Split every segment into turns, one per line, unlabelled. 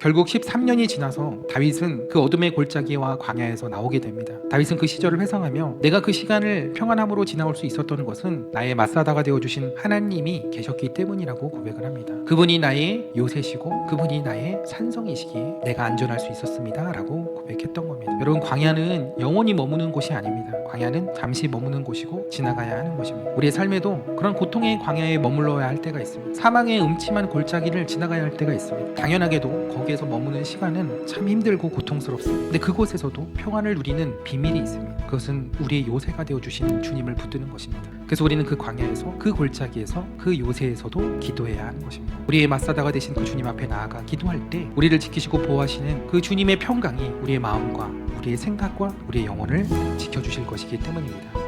결국 13년이 지나서 다윗은 그 어둠의 골짜기와 광야에서 나오게 됩니다. 다윗은 그 시절을 회상하며 내가 그 시간을 평안함으로 지나올 수 있었던 것은 나의 마사다가 되어주신 하나님이 계셨기 때문이라고 고백을 합니다. 그분이 나의 요새시고 그분이 나의 산성이시기에 내가 안전할 수 있었습니다 라고 고백했던 겁니다. 여러분, 광야는 영원히 머무는 곳이 아닙니다. 광야는 잠시 머무는 곳이고 지나가야 하는 곳입니다. 우리의 삶에도 그런 고통의 광야에 머물러야 할 때가 있습니다. 사망의 음침한 골짜기를 지나가야 할 때가 있습니다. 당연하게도 거기에서 머무는 시간은 참 힘들고 고통스럽습니다. 근데 그곳에서도 평안을 누리는 비밀이 있습니다. 그것은 우리의 요새가 되어주시는 주님을 붙드는 것입니다. 그래서 우리는 그 광야에서, 그 골짜기에서, 그 요새에서도 기도해야 하는 것입니다. 우리의 마사다가 되신 그 주님 앞에 나아가 기도할 때 우리를 지키시고 보호하시는 그 주님의 평강이 우리의 마음과 우리의 생각과 우리의 영혼을 지켜주실 것이기 때문입니다.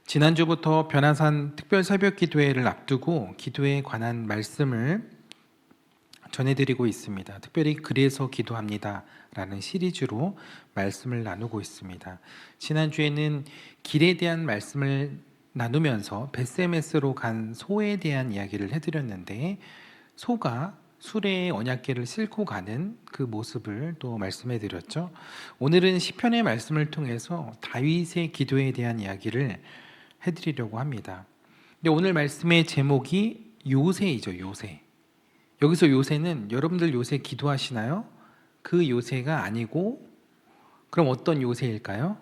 지난주부터 변화산 특별 새벽 기도회를 앞두고 기도에 관한 말씀을 전해드리고 있습니다. 특별히 그래서 기도합니다 라는 시리즈로 말씀을 나누고 있습니다. 지난주에는 길에 대한 말씀을 나누면서 벳세메스로 간 소에 대한 이야기를 해드렸는데, 소가 수레의 언약궤를 싣고 가는 그 모습을 또 말씀해 드렸죠. 오늘은 시편의 말씀을 통해서 다윗의 기도에 대한 이야기를 해드리려고 합니다. 근데 오늘 말씀의 제목이 요새이죠. 요새. 여기서 요새는 여러분들 요새 기도하시나요? 그 요새가 아니고 그럼 어떤 요새일까요?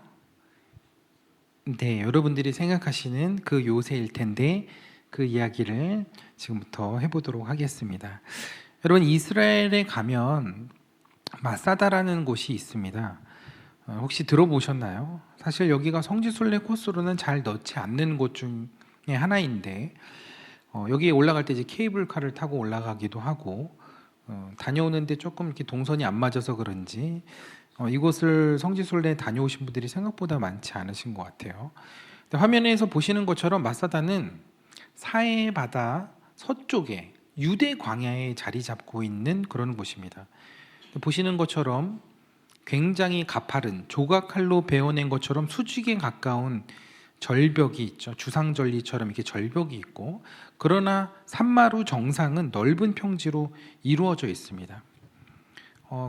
네, 여러분들이 생각하시는 그 요새일 텐데 그 이야기를 지금부터 해보도록 하겠습니다. 여러분, 이스라엘에 가면 마사다라는 곳이 있습니다. 혹시 들어보셨나요? 사실 여기가 성지순례 코스로는 잘 넣지 않는 곳 중에 하나인데, 여기에 올라갈 때 이제 케이블카를 타고 올라가기도 하고, 다녀오는데 조금 이렇게 동선이 안 맞아서 그런지 이곳을 성지순례 다녀오신 분들이 생각보다 많지 않으신 것 같아요. 화면에서 보시는 것처럼 마사다는 사해 바다 서쪽에 유대 광야에 자리 잡고 있는 그런 곳입니다. 보시는 것처럼 굉장히 가파른 조각칼로 베어낸 것처럼 수직에 가까운 절벽이 있죠. 주상절리처럼 이렇게 절벽이 있고, 그러나 산마루 정상은 넓은 평지로 이루어져 있습니다.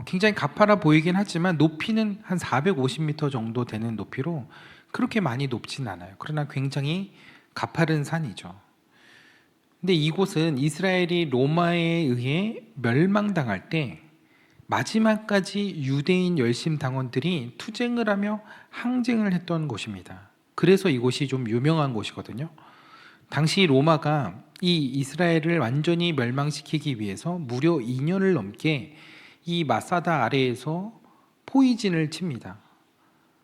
굉장히 가파라 보이긴 하지만 높이는 한 450m 정도 되는 높이로 그렇게 많이 높진 않아요. 그러나 굉장히 가파른 산이죠. 근데 이곳은 이스라엘이 로마에 의해 멸망당할 때 마지막까지 유대인 열심 당원들이 투쟁을 하며 항쟁을 했던 곳입니다. 그래서 이곳이 좀 유명한 곳이거든요. 당시 로마가 이 이스라엘을 완전히 멸망시키기 위해서 무려 2년을 넘게 이 마사다 아래에서 포위진을 칩니다.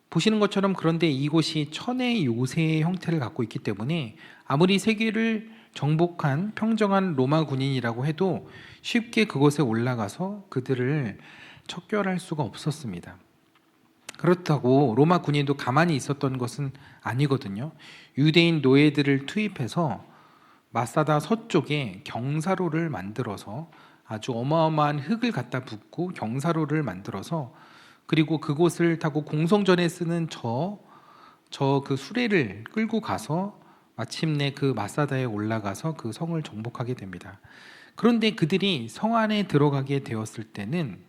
보시는 것처럼, 그런데 이곳이 천의 요새의 형태를 갖고 있기 때문에 아무리 세계를 정복한 평정한 로마 군인이라고 해도 쉽게 그곳에 올라가서 그들을 척결할 수가 없었습니다. 그렇다고 로마 군인도 가만히 있었던 것은 아니거든요. 유대인 노예들을 투입해서 마사다 서쪽에 경사로를 만들어서 아주 어마어마한 흙을 갖다 붓고 경사로를 만들어서, 그리고 그곳을 타고 공성전에 쓰는 그 수레를 끌고 가서 마침내 그 마사다에 올라가서 그 성을 정복하게 됩니다. 그런데 그들이 성 안에 들어가게 되었을 때는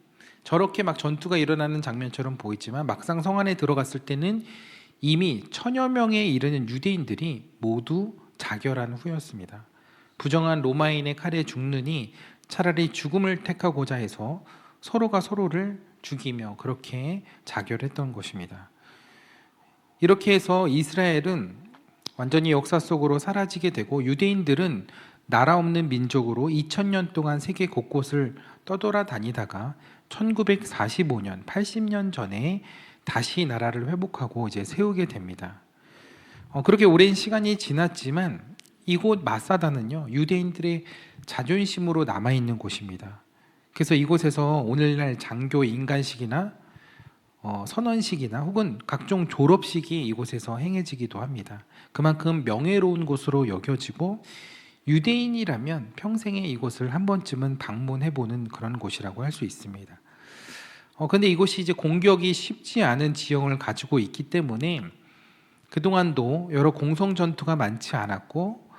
저렇게 막 전투가 일어나는 장면처럼 보이지만, 막상 성 안에 들어갔을 때는 이미 1000여 명에 이르는 유대인들이 모두 자결한 후였습니다. 부정한 로마인의 칼에 죽느니 차라리 죽음을 택하고자 해서 서로가 서로를 죽이며 그렇게 자결했던 것입니다. 이렇게 해서 이스라엘은 완전히 역사 속으로 사라지게 되고, 유대인들은 나라 없는 민족으로 2000년 동안 세계 곳곳을 떠돌아다니다가 1945년 80년 전에 다시 나라를 회복하고 이제 세우게 됩니다. 그렇게 오랜 시간이 지났지만 이곳 마사다는요, 유대인들의 자존심으로 남아있는 곳입니다. 그래서 이곳에서 오늘날 장교 인간식이나 선언식이나 혹은 각종 졸업식이 이곳에서 행해지기도 합니다. 그만큼 명예로운 곳으로 여겨지고, 유대인이라면 평생에 이곳을 한 번쯤은 방문해보는 그런 곳이라고 할 수 있습니다. 근데 이곳이 이제 공격이 쉽지 않은 지형을 가지고 있기 때문에 그동안도 여러 공성 전투가 많지 않았고,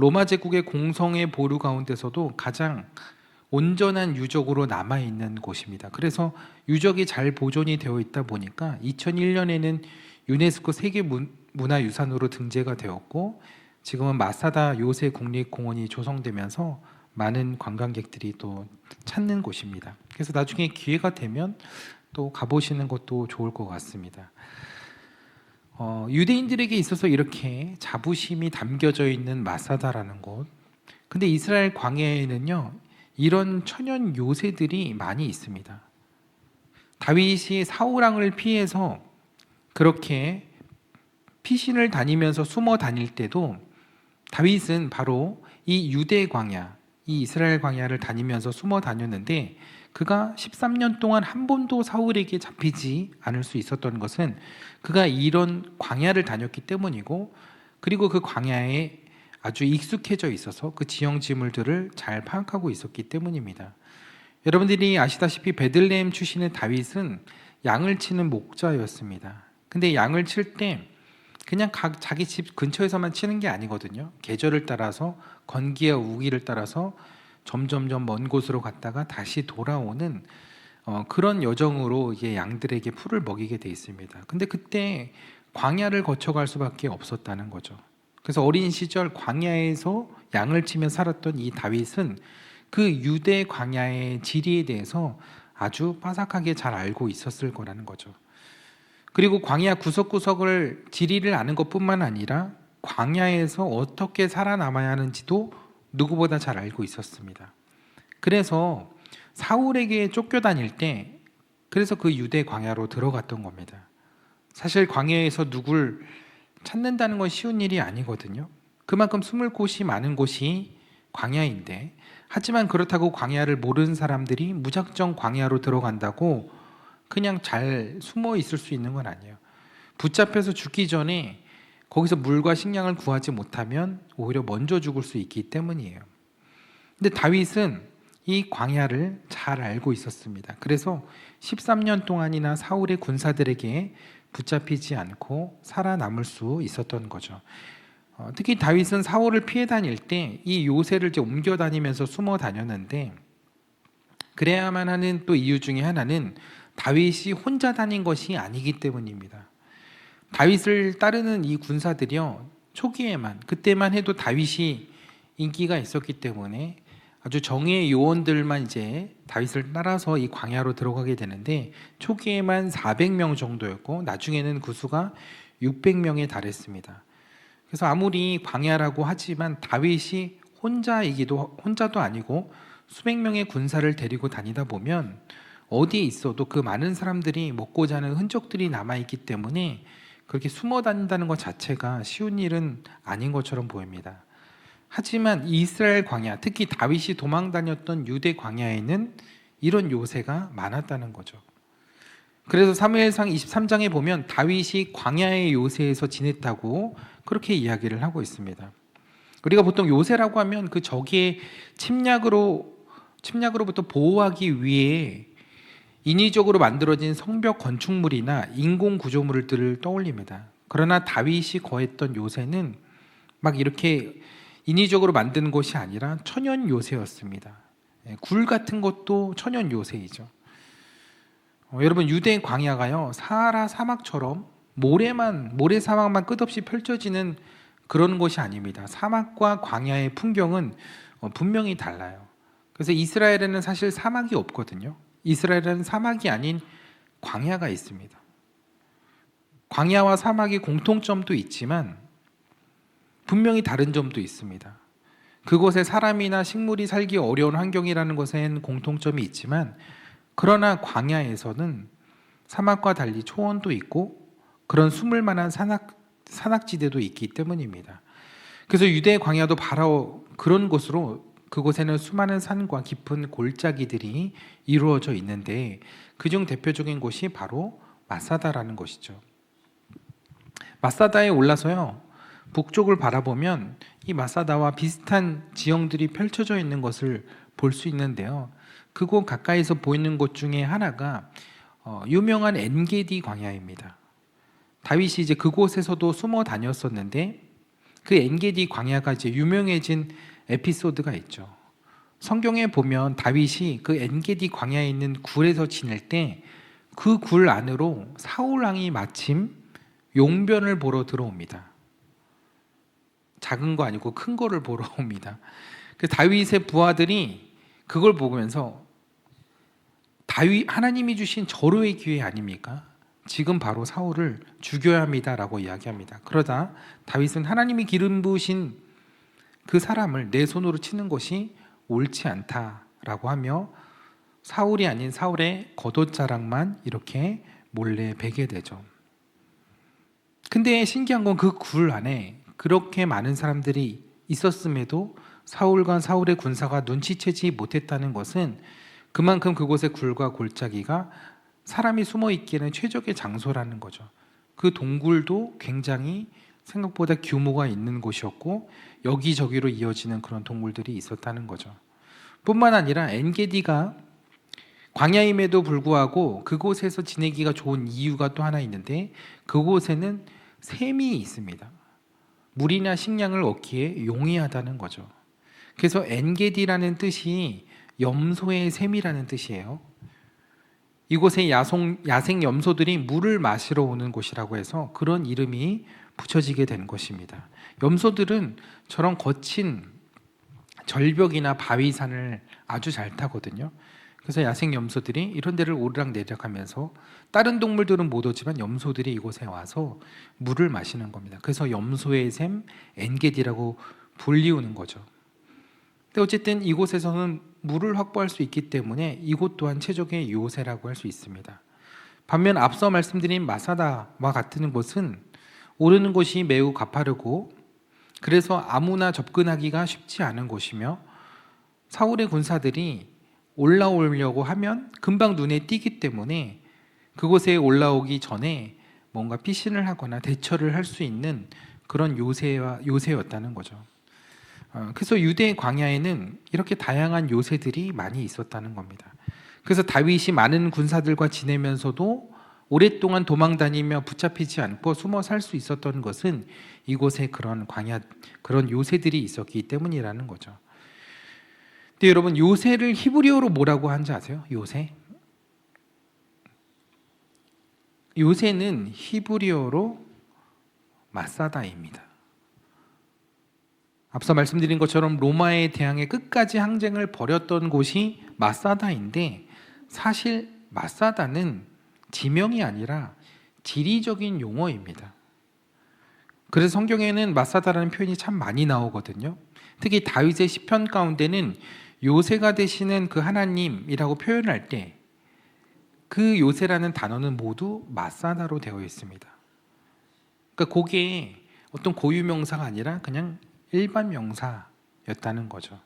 로마 제국의 공성의 보루 가운데서도 가장 온전한 유적으로 남아있는 곳입니다. 그래서 유적이 잘 보존이 되어 있다 보니까 2001년에는 유네스코 세계 문화유산으로 등재가 되었고, 지금은 마사다 요새 국립공원이 조성되면서 많은 관광객들이 또 찾는 곳입니다. 그래서 나중에 기회가 되면 또 가보시는 것도 좋을 것 같습니다. 유대인들에게 있어서 이렇게 자부심이 담겨져 있는 마사다라는 곳. 근데 이스라엘 광야에는요, 이런 천연 요새들이 많이 있습니다. 다윗이 사울 왕을 피해서 그렇게 피신을 다니면서 숨어 다닐 때도 다윗은 바로 이 유대 광야, 이 이스라엘 광야를 다니면서 숨어 다녔는데, 그가 13년 동안 한 번도 사울에게 잡히지 않을 수 있었던 것은 그가 이런 광야를 다녔기 때문이고, 그리고 그 광야에 아주 익숙해져 있어서 그 지형지물들을 잘 파악하고 있었기 때문입니다. 여러분들이 아시다시피 베들레헴 출신의 다윗은 양을 치는 목자였습니다. 근데 양을 칠 때 그냥 자기 집 근처에서만 치는 게 아니거든요. 계절을 따라서, 건기와 우기를 따라서 점점점 먼 곳으로 갔다가 다시 돌아오는 그런 여정으로 이제 양들에게 풀을 먹이게 돼 있습니다. 근데 그때 광야를 거쳐갈 수밖에 없었다는 거죠. 그래서 어린 시절 광야에서 양을 치며 살았던 이 다윗은 그 유대 광야의 지리에 대해서 아주 빠삭하게 잘 알고 있었을 거라는 거죠. 그리고 광야 구석구석을 지리를 아는 것뿐만 아니라 광야에서 어떻게 살아남아야 하는지도 누구보다 잘 알고 있었습니다. 그래서 사울에게 쫓겨다닐 때 그래서 그 유대 광야로 들어갔던 겁니다. 사실 광야에서 누굴 찾는다는 건 쉬운 일이 아니거든요. 그만큼 숨을 곳이 많은 곳이 광야인데, 하지만 그렇다고 광야를 모르는 사람들이 무작정 광야로 들어간다고 그냥 잘 숨어 있을 수 있는 건 아니에요. 붙잡혀서 죽기 전에 거기서 물과 식량을 구하지 못하면 오히려 먼저 죽을 수 있기 때문이에요. 근데 다윗은 이 광야를 잘 알고 있었습니다. 그래서 13년 동안이나 사울의 군사들에게 붙잡히지 않고 살아남을 수 있었던 거죠. 특히 다윗은 사울을 피해 다닐 때 이 요새를 이제 옮겨 다니면서 숨어 다녔는데, 그래야만 하는 또 이유 중에 하나는 다윗이 혼자 다닌 것이 아니기 때문입니다. 다윗을 따르는 이 군사들이요, 초기에만, 그때만 해도 다윗이 인기가 있었기 때문에 아주 정예의 요원들만 이제 다윗을 따라서 이 광야로 들어가게 되는데, 초기에만 400명 정도였고 나중에는 그 수가 600명에 달했습니다. 그래서 아무리 광야라고 하지만 다윗이 혼자도 아니고 수백 명의 군사를 데리고 다니다 보면 어디에 있어도 그 많은 사람들이 먹고 자는 흔적들이 남아있기 때문에 그렇게 숨어 다닌다는 것 자체가 쉬운 일은 아닌 것처럼 보입니다. 하지만 이스라엘 광야, 특히 다윗이 도망 다녔던 유대 광야에는 이런 요새가 많았다는 거죠. 그래서 사무엘상 23장에 보면 다윗이 광야의 요새에서 지냈다고 그렇게 이야기를 하고 있습니다. 우리가 보통 요새라고 하면 그 적의 침략으로부터 보호하기 위해 인위적으로 만들어진 성벽 건축물이나 인공 구조물들을 떠올립니다. 그러나 다윗이 거했던 요새는 막 이렇게 인위적으로 만드는 것이 아니라 천연 요새였습니다. 굴 같은 것도 천연 요새이죠. 여러분, 유대 광야가요, 사하라 사막처럼 모래 사막만 끝없이 펼쳐지는 그런 곳이 아닙니다. 사막과 광야의 풍경은 분명히 달라요. 그래서 이스라엘에는 사실 사막이 없거든요. 이스라엘은 사막이 아닌 광야가 있습니다. 광야와 사막이 공통점도 있지만 분명히 다른 점도 있습니다. 그곳에 사람이나 식물이 살기 어려운 환경이라는 것엔 공통점이 있지만, 그러나 광야에서는 사막과 달리 초원도 있고 그런 숨을 만한 산악지대도 있기 때문입니다. 그래서 유대 광야도 바로 그런 곳으로, 그곳에는 수많은 산과 깊은 골짜기들이 이루어져 있는데 그중 대표적인 곳이 바로 마사다라는 곳이죠. 마사다에 올라서요, 북쪽을 바라보면 이 마사다와 비슷한 지형들이 펼쳐져 있는 것을 볼 수 있는데요, 그곳 가까이서 보이는 곳 중에 하나가 유명한 엔게디 광야입니다. 다윗이 이제 그곳에서도 숨어 다녔었는데 그 엔게디 광야가 이제 유명해진 에피소드가 있죠. 성경에 보면 다윗이 그 엔게디 광야에 있는 굴에서 지낼 때 그 굴 안으로 사울 왕이 마침 용변을 보러 들어옵니다. 작은 거 아니고 큰 거를 보러 옵니다. 그 다윗의 부하들이 그걸 보면서 다윗 하나님이 주신 절호의 기회 아닙니까? 지금 바로 사울을 죽여야 합니다라고 이야기합니다. 그러자 다윗은 하나님이 기름 부으신 그 사람을 내 손으로 치는 것이 옳지 않다라고 하며 사울이 아닌 사울의 겉옷자락만 이렇게 몰래 베게 되죠. 근데 신기한 건 그 굴 안에 그렇게 많은 사람들이 있었음에도 사울과 사울의 군사가 눈치채지 못했다는 것은 그만큼 그곳의 굴과 골짜기가 사람이 숨어 있기에는 최적의 장소라는 거죠. 그 동굴도 굉장히 생각보다 규모가 있는 곳이었고 여기저기로 이어지는 그런 동굴들이 있었다는 거죠. 뿐만 아니라 엔게디가 광야임에도 불구하고 그곳에서 지내기가 좋은 이유가 또 하나 있는데 그곳에는 샘이 있습니다. 물이나 식량을 얻기에 용이하다는 거죠. 그래서 엔게디라는 뜻이 염소의 샘이라는 뜻이에요. 이곳에 야생 염소들이 물을 마시러 오는 곳이라고 해서 그런 이름이 붙여지게 된 것입니다. 염소들은 저런 거친 절벽이나 바위산을 아주 잘 타거든요. 그래서 야생 염소들이 이런 데를 오르락 내리락하면서 다른 동물들은 못 오지만 염소들이 이곳에 와서 물을 마시는 겁니다. 그래서 염소의 샘 엔게디라고 불리우는 거죠. 근데 어쨌든 이곳에서는 물을 확보할 수 있기 때문에 이곳 또한 최적의 요새라고 할 수 있습니다. 반면 앞서 말씀드린 마사다와 같은 곳은 오르는 곳이 매우 가파르고 그래서 아무나 접근하기가 쉽지 않은 곳이며 사울의 군사들이 올라오려고 하면 금방 눈에 띄기 때문에 그곳에 올라오기 전에 뭔가 피신을 하거나 대처를 할 수 있는 그런 요새였다는 거죠. 그래서 유대 광야에는 이렇게 다양한 요새들이 많이 있었다는 겁니다. 그래서 다윗이 많은 군사들과 지내면서도 오랫동안 도망다니며 붙잡히지 않고 숨어 살 수 있었던 것은 이곳에 그런 광야, 그런 요새들이 있었기 때문이라는 거죠. 근데 여러분 요새를 히브리어로 뭐라고 하는지 아세요? 요새? 요새는 히브리어로 마사다입니다. 앞서 말씀드린 것처럼 로마에 대항해 끝까지 항쟁을 벌였던 곳이 마사다인데 사실 마사다는 지명이 아니라 지리적인 용어입니다. 그래서 성경에는 마사다라는 표현이 참 많이 나오거든요. 특히 다윗의 시편 가운데는 요새가 되시는 그 하나님이라고 표현할 때 그 요새라는 단어는 모두 마사다로 되어 있습니다. 그러니까 그게 어떤 고유명사가 아니라 그냥 일반 명사였다는 거죠.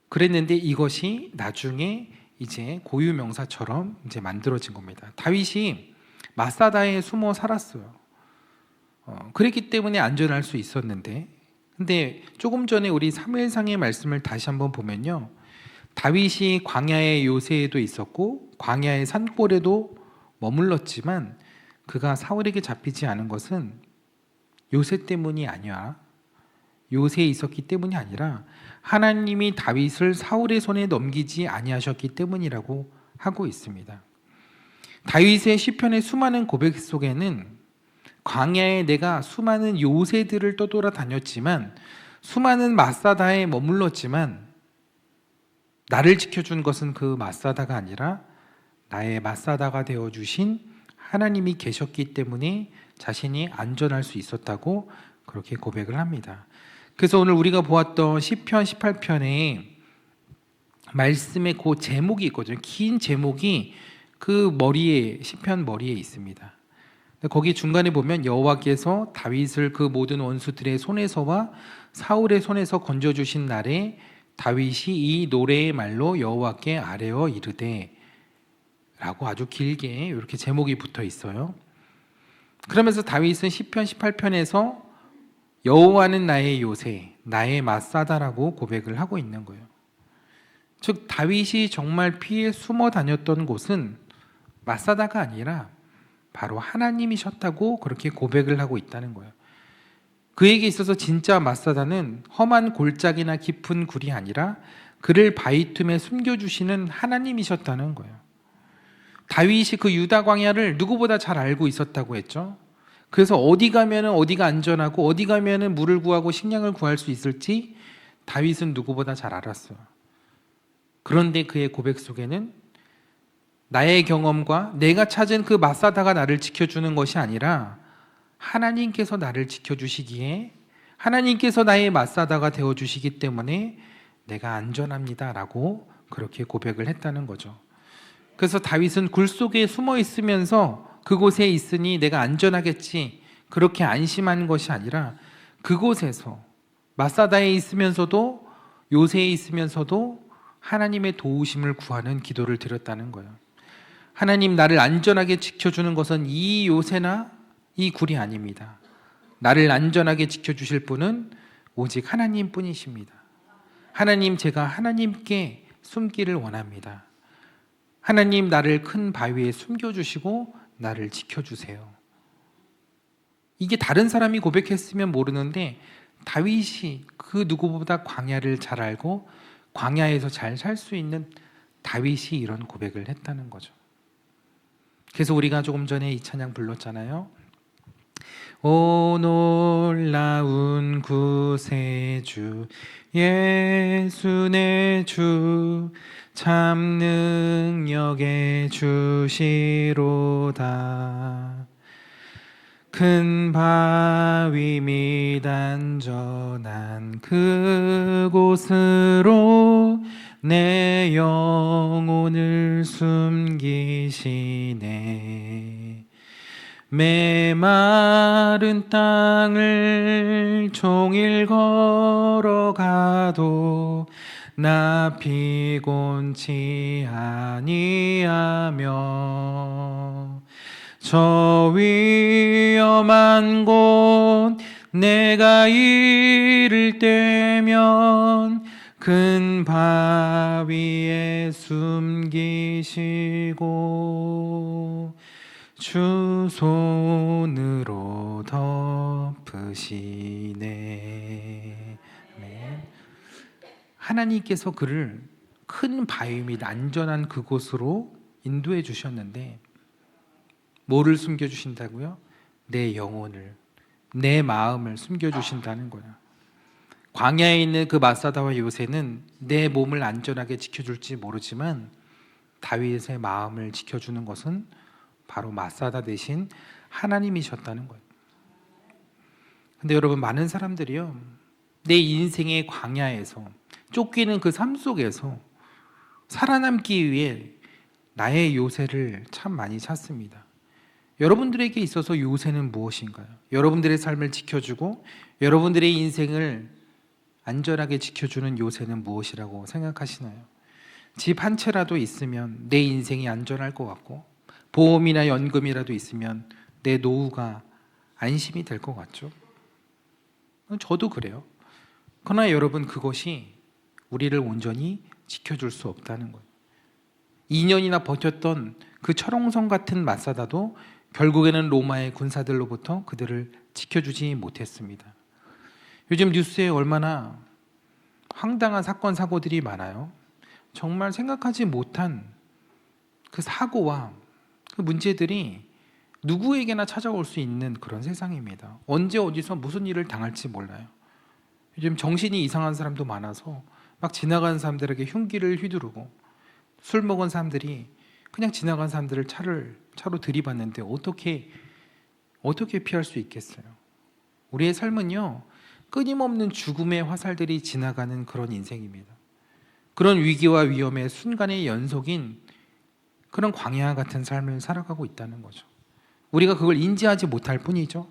그랬는데 이것이 나중에 이제 고유명사처럼 이제 만들어진 겁니다. 다윗이 마사다에 숨어 살았어요. 그랬기 때문에 안전할 수 있었는데, 근데 조금 전에 우리 사무엘상의 말씀을 다시 한번 보면요, 다윗이 광야의 요새에도 있었고 광야의 산골에도 머물렀지만 그가 사울에게 잡히지 않은 것은 요새 때문이 아니야. 요새에 있었기 때문이 아니라 하나님이 다윗을 사울의 손에 넘기지 아니하셨기 때문이라고 하고 있습니다. 다윗의 시편의 수많은 고백 속에는 광야에 내가 수많은 요새들을 떠돌아다녔지만 수많은 마사다에 머물렀지만 나를 지켜준 것은 그 마사다가 아니라 나의 마사다가 되어주신 하나님이 계셨기 때문에 자신이 안전할 수 있었다고 그렇게 고백을 합니다. 그래서 오늘 우리가 보았던 시편 18편에 말씀의 그 제목이 있거든요. 긴 제목이 그 머리에, 시편 머리에 있습니다. 거기 중간에 보면 여호와께서 다윗을 그 모든 원수들의 손에서와 사울의 손에서 건져주신 날에 다윗이 이 노래의 말로 여호와께 아뢰어 이르되 라고 아주 길게 이렇게 제목이 붙어 있어요. 그러면서 다윗은 시편 18편에서 여호와는 나의 요새, 나의 마사다라고 고백을 하고 있는 거예요. 즉 다윗이 정말 피해 숨어 다녔던 곳은 마사다가 아니라 바로 하나님이셨다고 그렇게 고백을 하고 있다는 거예요. 그에게 있어서 진짜 마사다는 험한 골짜기나 깊은 굴이 아니라 그를 바위 틈에 숨겨주시는 하나님이셨다는 거예요. 다윗이 그 유다 광야를 누구보다 잘 알고 있었다고 했죠. 그래서 어디 가면은 어디가 안전하고 어디 가면은 물을 구하고 식량을 구할 수 있을지 다윗은 누구보다 잘 알았어요. 그런데 그의 고백 속에는 나의 경험과 내가 찾은 그 마사다가 나를 지켜주는 것이 아니라 하나님께서 나를 지켜주시기에 하나님께서 나의 마사다가 되어주시기 때문에 내가 안전합니다 라고 그렇게 고백을 했다는 거죠. 그래서 다윗은 굴 속에 숨어 있으면서 그곳에 있으니 내가 안전하겠지 그렇게 안심한 것이 아니라 그곳에서 마사다에 있으면서도 요새에 있으면서도 하나님의 도우심을 구하는 기도를 드렸다는 거예요. 하나님, 나를 안전하게 지켜주는 것은 이 요새나 이 굴이 아닙니다. 나를 안전하게 지켜주실 분은 오직 하나님 뿐이십니다. 하나님, 제가 하나님께 숨기를 원합니다. 하나님, 나를 큰 바위에 숨겨주시고 나를 지켜주세요. 이게 다른 사람이 고백했으면 모르는데 다윗이 그 누구보다 광야를 잘 알고 광야에서 잘 살 수 있는 다윗이 이런 고백을 했다는 거죠. 그래서 우리가 조금 전에 이 찬양 불렀잖아요. 오 놀라운 구세주 예수 내 주 참 능력의 주시로다. 큰 바위 및 안전한 그곳으로 내 영혼을 숨기시네. 메마른 땅을 종일 걸어가도 나 피곤치 아니하며 저 위험한 곳 내가 이를 때면 큰 바위에 숨기시고 주 손으로 덮으시네. 하나님께서 그를 큰 바위 및 안전한 그곳으로 인도해 주셨는데 뭐를 숨겨주신다고요? 내 영혼을, 내 마음을 숨겨주신다는 거야. 광야에 있는 그 마사다와 요새는 내 몸을 안전하게 지켜줄지 모르지만 다윗의 마음을 지켜주는 것은 바로 마사다 대신 하나님이셨다는 거예요. 근데 여러분, 많은 사람들이요, 내 인생의 광야에서 쫓기는 그 삶 속에서 살아남기 위해 나의 요새를 참 많이 찾습니다. 여러분들에게 있어서 요새는 무엇인가요? 여러분들의 삶을 지켜주고 여러분들의 인생을 안전하게 지켜주는 요새는 무엇이라고 생각하시나요? 집 한 채라도 있으면 내 인생이 안전할 것 같고 보험이나 연금이라도 있으면 내 노후가 안심이 될 것 같죠? 저도 그래요. 그러나 여러분, 그것이 우리를 온전히 지켜줄 수 없다는 거예요. 2년이나 버텼던 그 철옹성 같은 마사다도 결국에는 로마의 군사들로부터 그들을 지켜주지 못했습니다. 요즘 뉴스에 얼마나 황당한 사건 사고들이 많아요. 정말 생각하지 못한 그 사고와 그 문제들이 누구에게나 찾아올 수 있는 그런 세상입니다. 언제 어디서 무슨 일을 당할지 몰라요. 요즘 정신이 이상한 사람도 많아서 막 지나가는 사람들에게 흉기를 휘두르고 술 먹은 사람들이 그냥 지나간 사람들을 차로 들이받는데 어떻게 피할 수 있겠어요? 우리의 삶은요, 끊임없는 죽음의 화살들이 지나가는 그런 인생입니다. 그런 위기와 위험의 순간의 연속인 그런 광야 같은 삶을 살아가고 있다는 거죠. 우리가 그걸 인지하지 못할 뿐이죠.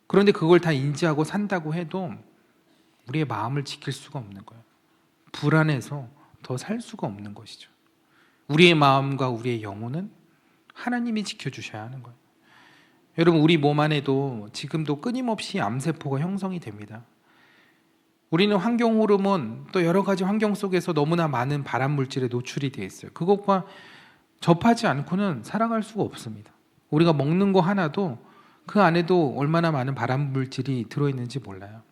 그런데 그걸 다 인지하고 산다고 해도 우리의 마음을 지킬 수가 없는 거예요. 불안해서 더 살 수가 없는 것이죠. 우리의 마음과 우리의 영혼은 하나님이 지켜주셔야 하는 거예요. 여러분, 우리 몸 안에도 지금도 끊임없이 암세포가 형성이 됩니다. 우리는 환경 호르몬 또 여러 가지 환경 속에서 너무나 많은 발암 물질에 노출이 되어 있어요. 그것과 접하지 않고는 살아갈 수가 없습니다. 우리가 먹는 거 하나도 그 안에도 얼마나 많은 발암 물질이 들어있는지 몰라요.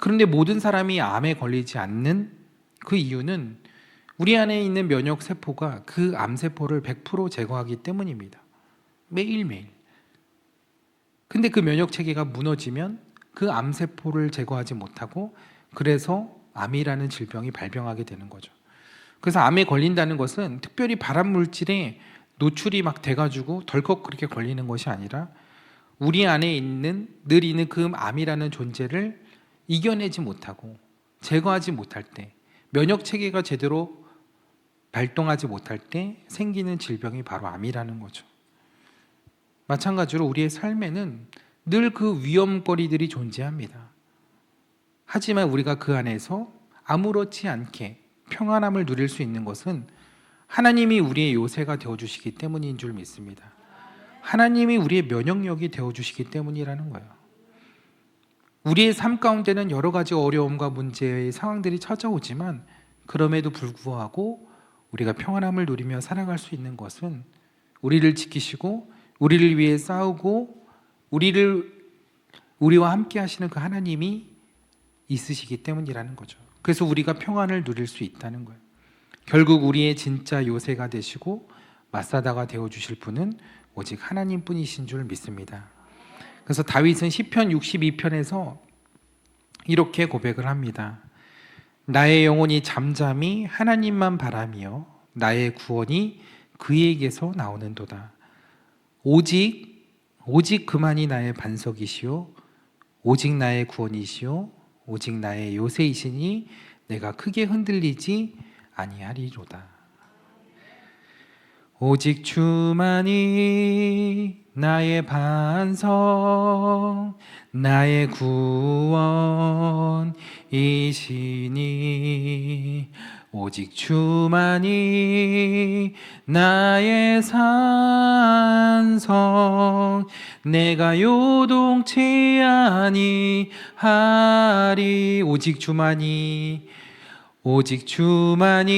그런데 모든 사람이 암에 걸리지 않는 그 이유는 우리 안에 있는 면역 세포가 그 암세포를 100% 제거하기 때문입니다. 매일매일. 근데 그 면역 체계가 무너지면 그 암세포를 제거하지 못하고 그래서 암이라는 질병이 발병하게 되는 거죠. 그래서 암에 걸린다는 것은 특별히 발암 물질에 노출이 막 돼가지고 덜컥 그렇게 걸리는 것이 아니라 우리 안에 늘 있는 그 암이라는 존재를 이겨내지 못하고 제거하지 못할 때, 면역 체계가 제대로 발동하지 못할 때 생기는 질병이 바로 암이라는 거죠. 마찬가지로 우리의 삶에는 늘 그 위험거리들이 존재합니다. 하지만 우리가 그 안에서 아무렇지 않게 평안함을 누릴 수 있는 것은 하나님이 우리의 요새가 되어주시기 때문인 줄 믿습니다. 하나님이 우리의 면역력이 되어주시기 때문이라는 거예요. 우리의 삶 가운데는 여러 가지 어려움과 문제의 상황들이 찾아오지만 그럼에도 불구하고 우리가 평안함을 누리며 살아갈 수 있는 것은 우리를 지키시고 우리를 위해 싸우고 우리와 함께 하시는 그 하나님이 있으시기 때문이라는 거죠. 그래서 우리가 평안을 누릴 수 있다는 거예요. 결국 우리의 진짜 요새가 되시고 마사다가 되어주실 분은 오직 하나님뿐이신 줄 믿습니다. 그래서 다윗은 시편 62편에서 이렇게 고백을 합니다. 나의 영혼이 잠잠히 하나님만 바라며 나의 구원이 그에게서 나오는도다. 오직 그만이 나의 반석이시오 오직 나의 구원이시오 오직 나의 요새이시니 내가 크게 흔들리지 아니하리로다. 오직 주만이 나의 반석 나의 구원이시니 오직 주만이 나의 산성 내가 요동치 아니하리. 오직 주만이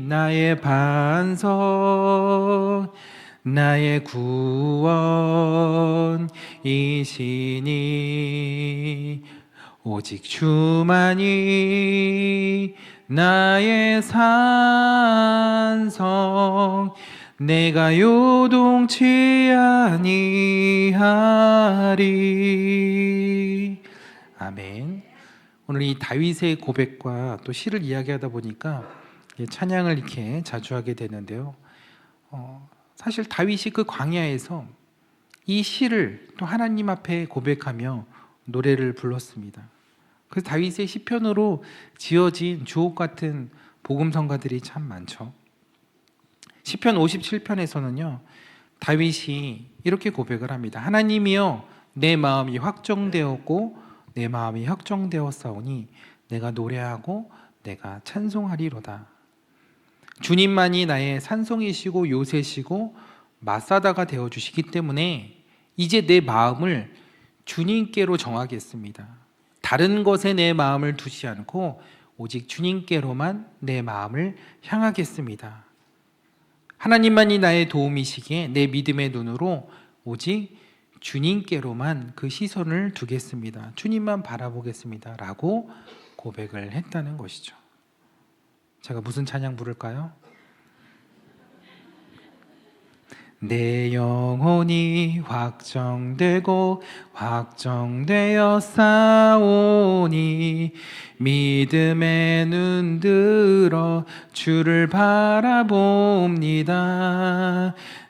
나의 반석 나의 구원이시니 오직 주만이 나의 산성 내가 요동치 아니하리. 아멘. 오늘 이 다윗의 고백과 또 시를 이야기하다 보니까 찬양을 이렇게 자주 하게 되는데요. 사실 다윗이 그 광야에서 이 시를 또 하나님 앞에 고백하며 노래를 불렀습니다. 그래서 다윗의 시편으로 지어진 주옥 같은 복음성가들이 참 많죠. 시편 57편에서는요 다윗이 이렇게 고백을 합니다. 하나님이여 내 마음이 확정되었고 내 마음이 확정되었사오니 내가 노래하고 내가 찬송하리로다. 주님만이 나의 산성이시고 요새시고 마사다가 되어주시기 때문에 이제 내 마음을 주님께로 정하겠습니다. 다른 것에 내 마음을 두지 않고 오직 주님께로만 내 마음을 향하겠습니다. 하나님만이 나의 도움이시기에 내 믿음의 눈으로 오직 주님께로만 그 시선을 두겠습니다. 주님만 바라보겠습니다. 라고 고백을 했다는 것이죠. 제가 무슨 찬양 부를까요? 내 영혼이 확정되고 확정되어 싸우니 믿음의 눈 들어 주를 바라봅니다.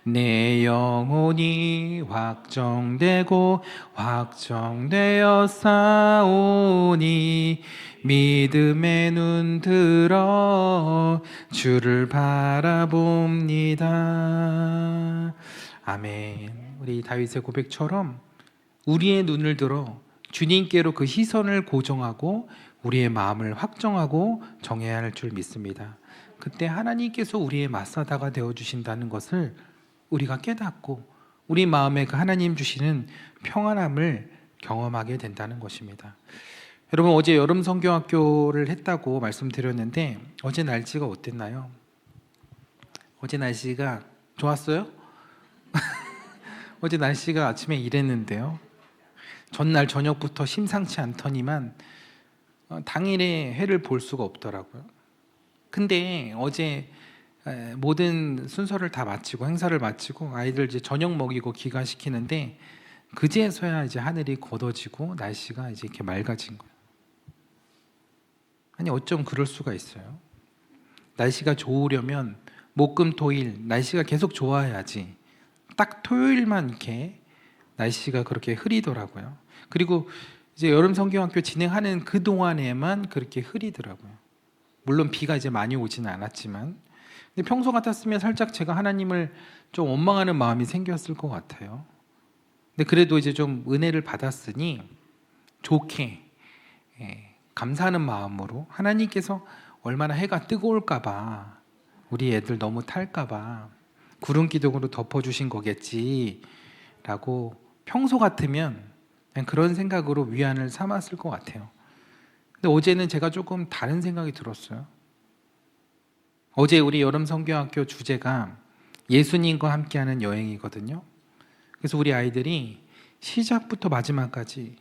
내 영혼이 확정되고 확정되어 싸우니 믿음의 눈 들어 주를 바라봅니다. 아멘. 우리 다윗의 고백처럼 우리의 눈을 들어 주님께로 그 시선을 고정하고 우리의 마음을 확정하고 정해야 할 줄 믿습니다. 그때 하나님께서 우리의 마사다가 되어주신다는 것을 우리가 깨닫고 우리 마음에 그 하나님 주시는 평안함을 경험하게 된다는 것입니다. 여러분 어제 여름 성경학교를 했다고 말씀드렸는데 어제 날씨가 어땠나요? 어제 날씨가 좋았어요? 어제 날씨가 아침에 이랬는데요. 전날 저녁부터 심상치 않더니만 당일에 해를 볼 수가 없더라고요. 근데 어제 모든 순서를 다 마치고 행사를 마치고 아이들 이제 저녁 먹이고 귀가시키는데 그제서야 이제 하늘이 걷어지고 날씨가 이제 이렇게 맑아진 거예요. 아니 어쩜 그럴 수가 있어요? 날씨가 좋으려면 목금토일 날씨가 계속 좋아야지. 딱 토요일만 이렇게 날씨가 그렇게 흐리더라고요. 그리고 이제 여름 성경학교 진행하는 그 동안에만 그렇게 흐리더라고요. 물론 비가 이제 많이 오지는 않았지만, 근데 평소 같았으면 살짝 제가 하나님을 좀 원망하는 마음이 생겼을 것 같아요. 근데 그래도 이제 좀 은혜를 받았으니 좋게 감사하는 마음으로 하나님께서 얼마나 해가 뜨거울까봐 우리 애들 너무 탈까봐 구름 기둥으로 덮어주신 거겠지라고 평소 같으면 그냥 그런 생각으로 위안을 삼았을 것 같아요. 근데 어제는 제가 조금 다른 생각이 들었어요. 어제 우리 여름 성경학교 주제가 예수님과 함께하는 여행이거든요. 그래서 우리 아이들이 시작부터 마지막까지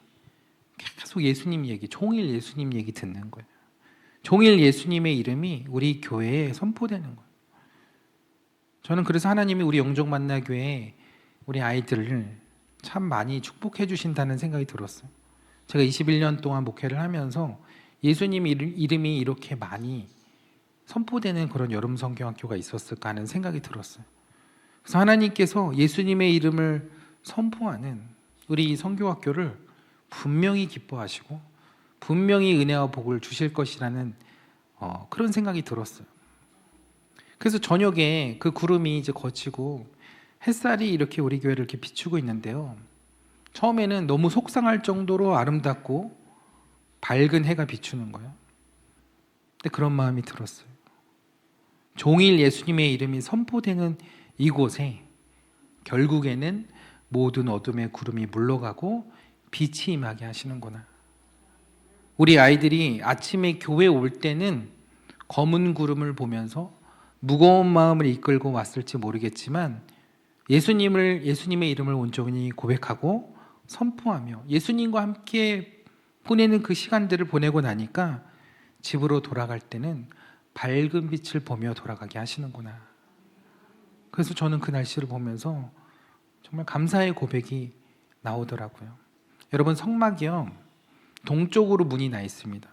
계속 예수님 얘기, 종일 예수님 얘기 듣는 거예요. 종일 예수님의 이름이 우리 교회에 선포되는 거예요. 저는 그래서 하나님이 우리 영종만나교회 우리 아이들을 참 많이 축복해 주신다는 생각이 들었어요. 제가 21년 동안 목회를 하면서 예수님 이름이 이렇게 많이 선포되는 그런 여름 성경학교가 있었을까 하는 생각이 들었어요. 그래서 하나님께서 예수님의 이름을 선포하는 우리 성교학교를 분명히 기뻐하시고 분명히 은혜와 복을 주실 것이라는 그런 생각이 들었어요. 그래서 저녁에 그 구름이 이제 걷히고 햇살이 이렇게 우리 교회를 이렇게 비추고 있는데요. 처음에는 너무 속상할 정도로 아름답고 밝은 해가 비추는 거예요. 근데 그런 마음이 들었어요. 종일 예수님의 이름이 선포되는 이곳에 결국에는 모든 어둠의 구름이 물러가고 빛이 임하게 하시는구나. 우리 아이들이 아침에 교회 올 때는 검은 구름을 보면서 무거운 마음을 이끌고 왔을지 모르겠지만 예수님의 이름을 온전히 고백하고 선포하며 예수님과 함께 보내는 그 시간들을 보내고 나니까 집으로 돌아갈 때는 밝은 빛을 보며 돌아가게 하시는구나. 그래서 저는 그 날씨를 보면서 정말 감사의 고백이 나오더라고요. 여러분, 성막이요, 동쪽으로 문이 나 있습니다.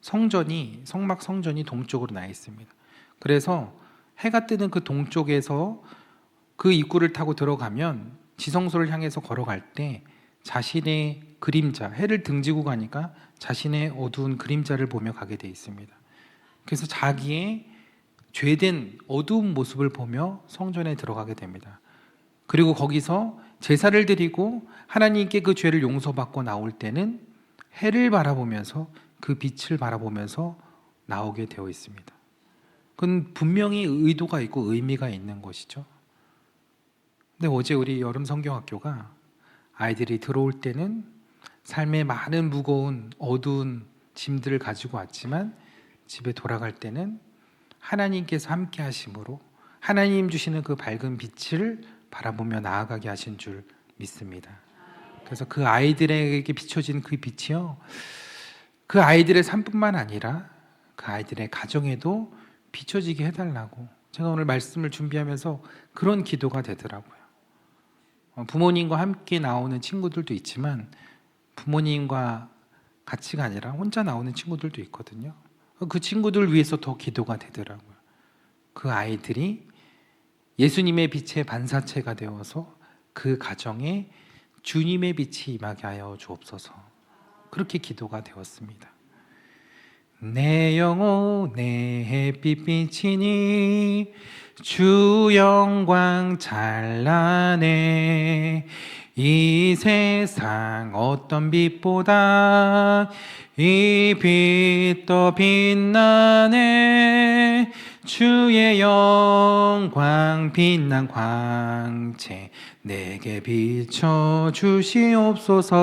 성막 성전이 동쪽으로 나 있습니다. 그래서 해가 뜨는 그 동쪽에서 그 입구를 타고 들어가면 지성소를 향해서 걸어갈 때 자신의 그림자, 해를 등지고 가니까 자신의 어두운 그림자를 보며 가게 돼 있습니다. 그래서 자기의 죄된 어두운 모습을 보며 성전에 들어가게 됩니다. 그리고 거기서 제사를 드리고 하나님께 그 죄를 용서받고 나올 때는 해를 바라보면서 그 빛을 바라보면서 나오게 되어 있습니다. 그건 분명히 의도가 있고 의미가 있는 것이죠. 근데 어제 우리 여름 성경학교가 아이들이 들어올 때는 삶의 많은 무거운 어두운 짐들을 가지고 왔지만 집에 돌아갈 때는 하나님께서 함께 하심으로 하나님 주시는 그 밝은 빛을 바라보며 나아가게 하신 줄 믿습니다. 그래서 그 아이들에게 비춰진 그 빛이요, 그 아이들의 삶뿐만 아니라 그 아이들의 가정에도 비춰지게 해달라고 제가 오늘 말씀을 준비하면서 그런 기도가 되더라고요. 부모님과 함께 나오는 친구들도 있지만 부모님과 같이가 아니라 혼자 나오는 친구들도 있거든요. 그 친구들 위해서 더 기도가 되더라고요. 그 아이들이 예수님의 빛의 반사체가 되어서 그 가정에 주님의 빛이 임하게 하여 주옵소서. 그렇게 기도가 되었습니다. 내 영혼 내 햇빛 비치니 주 영광 찬란해. 이 세상 어떤 빛보다 이 빛 더 빛나네. 주의 영광 빛난 광채 내게 비춰 주시옵소서.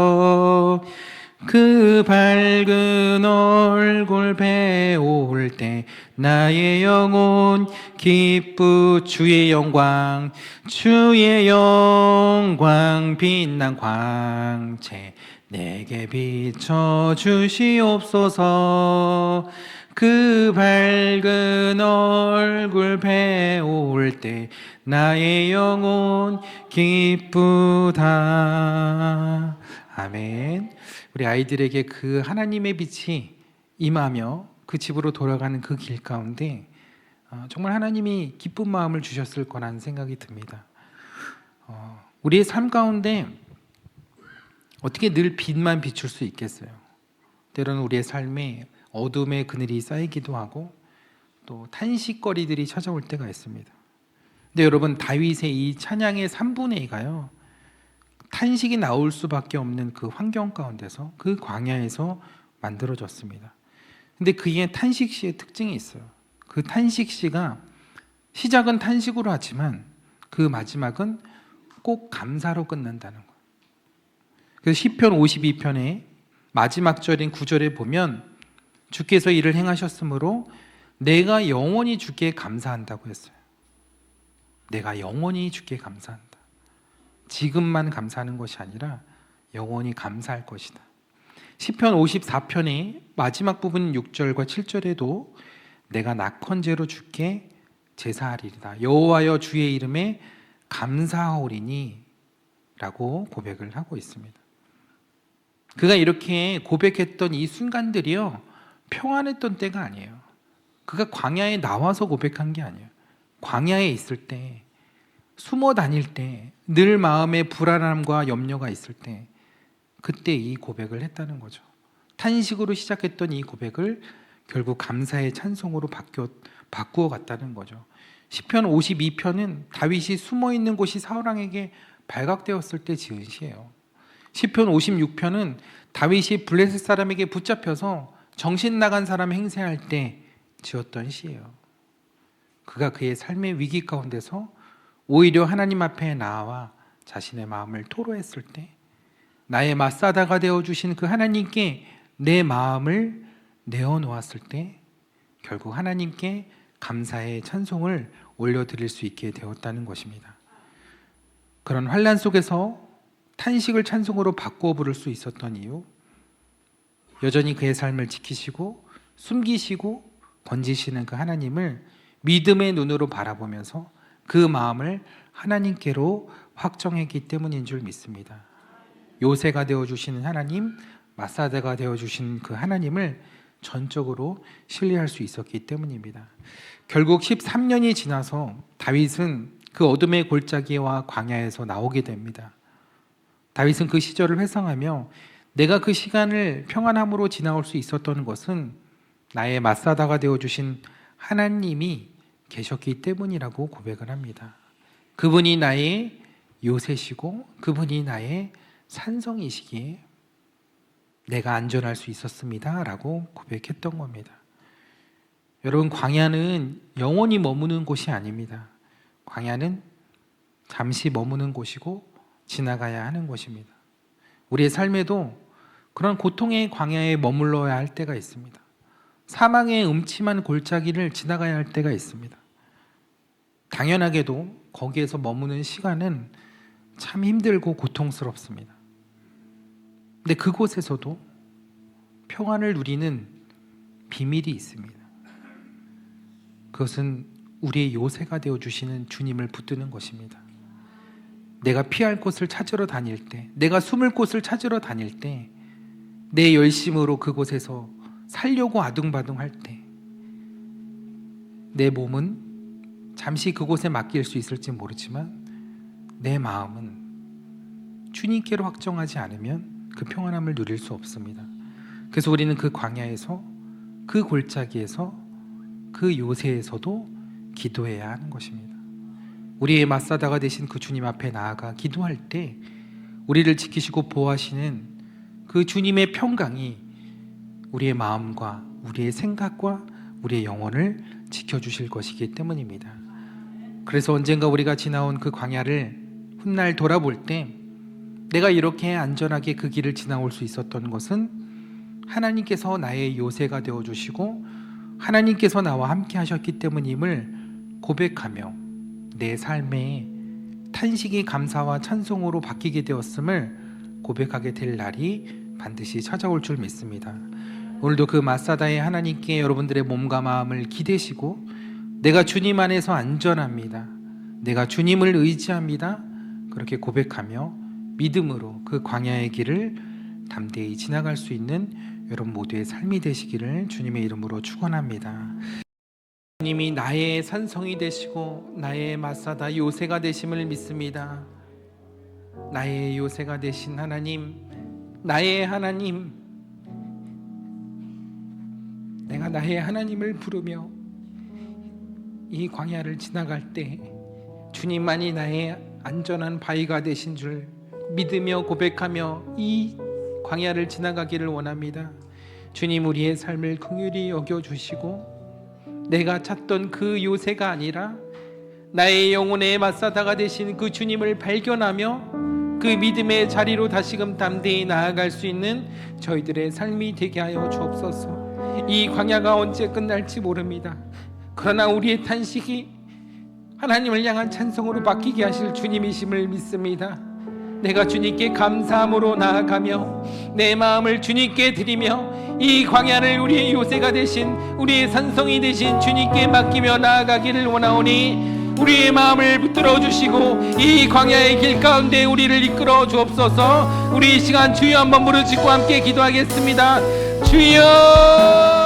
그 밝은 얼굴 배울 때 나의 영혼 기쁘 주의 영광 빛난 광채 내게 비춰 주시옵소서. 그 밝은 얼굴 배울 때 나의 영혼 기쁘다. 아멘. 우리 아이들에게 그 하나님의 빛이 임하며 그 집으로 돌아가는 그 길 가운데 정말 하나님이 기쁜 마음을 주셨을 거라는 생각이 듭니다. 우리의 삶 가운데 어떻게 늘 빛만 비출 수 있겠어요? 때로는 우리의 삶에 어둠의 그늘이 쌓이기도 하고 또 탄식거리들이 찾아올 때가 있습니다. 근데 여러분, 다윗의 이 찬양의 3분의 2가요 탄식이 나올 수밖에 없는 그 환경 가운데서, 그 광야에서 만들어졌습니다. 근데 그의 탄식시의 특징이 있어요. 그 탄식시가 시작은 탄식으로 하지만 그 마지막은 꼭 감사로 끝난다는 거예요. 그래서 시편 52편의 마지막 절인 9절에 보면 주께서 이를 행하셨으므로 내가 영원히 주께 감사한다고 했어요. 내가 영원히 주께 감사한다. 지금만 감사하는 것이 아니라 영원히 감사할 것이다. 시편 54편의 마지막 부분 6절과 7절에도 내가 낙헌제로 주께 제사하리이다. 여호와여 주의 이름에 감사하오리니 라고 고백을 하고 있습니다. 그가 이렇게 고백했던 이 순간들이요 평안했던 때가 아니에요. 그가 광야에 나와서 고백한 게 아니에요. 광야에 있을 때, 숨어 다닐 때, 늘 마음에 불안함과 염려가 있을 때 그때 이 고백을 했다는 거죠. 탄식으로 시작했던 이 고백을 결국 감사의 찬송으로 바꾸어 갔다는 거죠. 시편 52편은 다윗이 숨어 있는 곳이 사울왕에게 발각되었을 때 지은 시예요. 시편 56편은 다윗이 블레셋 사람에게 붙잡혀서 정신 나간 사람 행세할 때 지었던 시예요. 그가 그의 삶의 위기 가운데서 오히려 하나님 앞에 나와 자신의 마음을 토로했을 때, 나의 맞사다가 되어주신 그 하나님께 내 마음을 내어놓았을 때 결국 하나님께 감사의 찬송을 올려드릴 수 있게 되었다는 것입니다. 그런 환난 속에서 탄식을 찬송으로 바꾸어 부를 수 있었던 이유, 여전히 그의 삶을 지키시고 숨기시고 건지시는 그 하나님을 믿음의 눈으로 바라보면서 그 마음을 하나님께로 확정했기 때문인 줄 믿습니다. 요새가 되어주시는 하나님, 마사대가 되어주신 그 하나님을 전적으로 신뢰할 수 있었기 때문입니다. 결국 13년이 지나서 다윗은 그 어둠의 골짜기와 광야에서 나오게 됩니다. 다윗은 그 시절을 회상하며 내가 그 시간을 평안함으로 지나올 수 있었던 것은 나의 마사다가 되어주신 하나님이 계셨기 때문이라고 고백을 합니다. 그분이 나의 요새시고 그분이 나의 산성이시기에 내가 안전할 수 있었습니다 라고 고백했던 겁니다. 여러분, 광야는 영원히 머무는 곳이 아닙니다. 광야는 잠시 머무는 곳이고 지나가야 하는 곳입니다. 우리의 삶에도 그런 고통의 광야에 머물러야 할 때가 있습니다. 사망의 음침한 골짜기를 지나가야 할 때가 있습니다. 당연하게도 거기에서 머무는 시간은 참 힘들고 고통스럽습니다. 근데 그곳에서도 평안을 누리는 비밀이 있습니다. 그것은 우리의 요새가 되어주시는 주님을 붙드는 것입니다. 내가 피할 곳을 찾으러 다닐 때, 내가 숨을 곳을 찾으러 다닐 때, 내 열심으로 그곳에서 살려고 아둥바둥할 때 내 몸은 잠시 그곳에 맡길 수 있을지 모르지만 내 마음은 주님께로 확정하지 않으면 그 평안함을 누릴 수 없습니다. 그래서 우리는 그 광야에서, 그 골짜기에서, 그 요새에서도 기도해야 하는 것입니다. 우리의 맞사다가 되신 그 주님 앞에 나아가 기도할 때 우리를 지키시고 보호하시는 그 주님의 평강이 우리의 마음과 우리의 생각과 우리의 영혼을 지켜주실 것이기 때문입니다. 그래서 언젠가 우리가 지나온 그 광야를 훗날 돌아볼 때 내가 이렇게 안전하게 그 길을 지나올 수 있었던 것은 하나님께서 나의 요새가 되어주시고 하나님께서 나와 함께 하셨기 때문임을 고백하며 내 삶에 탄식이 감사와 찬송으로 바뀌게 되었음을 고백하게 될 날이 반드시 찾아올 줄 믿습니다. 오늘도 그 마사다의 하나님께 여러분들의 몸과 마음을 기대시고 내가 주님 안에서 안전합니다, 내가 주님을 의지합니다, 그렇게 고백하며 믿음으로 그 광야의 길을 담대히 지나갈 수 있는 여러분 모두의 삶이 되시기를 주님의 이름으로 축원합니다. 주님이 나의 산성이 되시고 나의 마사다 요새가 되심을 믿습니다. 나의 요새가 되신 하나님, 나의 하나님, 내가 나의 하나님을 부르며 이 광야를 지나갈 때 주님만이 나의 안전한 바위가 되신 줄 믿으며 고백하며 이 광야를 지나가기를 원합니다. 주님, 우리의 삶을 긍휼히 여겨주시고 내가 찾던 그 요새가 아니라 나의 영혼의 마사다가 되신 그 주님을 발견하며 그 믿음의 자리로 다시금 담대히 나아갈 수 있는 저희들의 삶이 되게 하여 주옵소서. 이 광야가 언제 끝날지 모릅니다. 그러나 우리의 탄식이 하나님을 향한 찬송으로 바뀌게 하실 주님이심을 믿습니다. 내가 주님께 감사함으로 나아가며 내 마음을 주님께 드리며 이 광야를 우리의 요새가 되신, 우리의 산성이 되신 주님께 맡기며 나아가기를 원하오니 우리의 마음을 붙들어 주시고 이 광야의 길 가운데 우리를 이끌어 주옵소서. 우리 이 시간 주여 한번 부르짖고 함께 기도하겠습니다. 주여!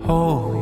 Holy